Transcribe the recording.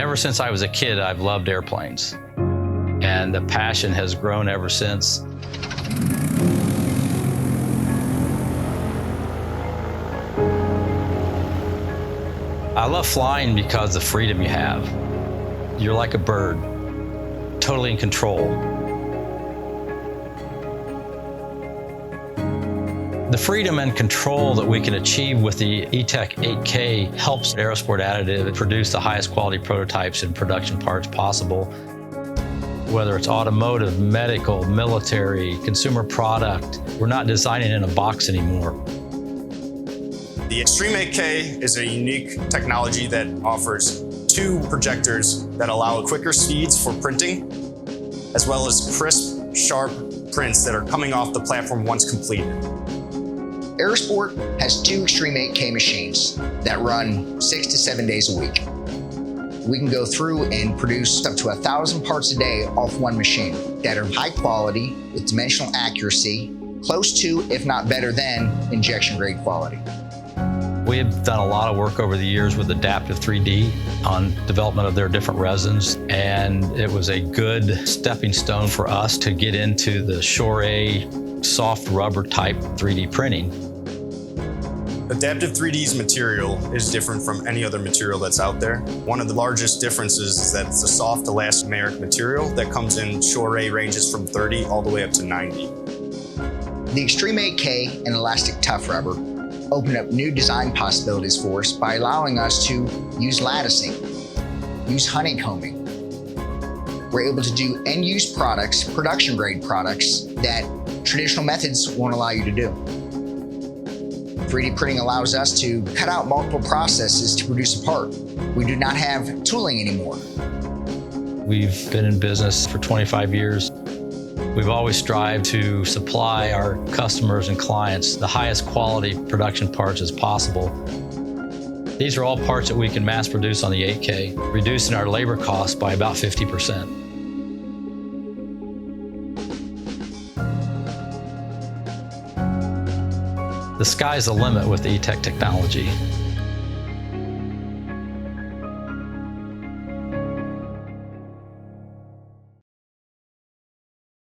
Ever since I was a kid, I've loved airplanes, and the passion has grown ever since. I love flying because of the freedom you have. You're like a bird, totally in control. The freedom and control that we can achieve with the ETEC 8K helps Aerosport Additive produce the highest quality prototypes and production parts possible. Whether it's automotive, medical, military, consumer product, we're not designing in a box anymore. The Extreme 8K is a unique technology that offers two projectors that allow quicker speeds for printing, as well as crisp, sharp prints that are coming off the platform once completed. Aerosport has two Extreme 8K machines that run 6 to 7 days a week. We can go through and produce up to 1,000 parts a day off one machine that are high quality with dimensional accuracy, close to, if not better than, injection grade quality. We have done a lot of work over the years with Additive 3D on development of their different resins, and it was a good stepping stone for us to get into the Shore soft rubber type 3D printing. Additive 3D's material is different from any other material that's out there. One of the largest differences is that it's a soft elastomeric material that comes in Shore ranges from 30 all the way up to 90. The Extreme 8K and Elastic Tough Rubber open up new design possibilities for us by allowing us to use latticing, use honeycombing. We're able to do end-use products, production-grade products that traditional methods won't allow you to do. 3D printing allows us to cut out multiple processes to produce a part. We do not have tooling anymore. We've been in business for 25 years. We've always strived to supply our customers and clients the highest quality production parts as possible. These are all parts that we can mass produce on the 8K, reducing our labor costs by about 50%. The sky's the limit with the ETEC technology.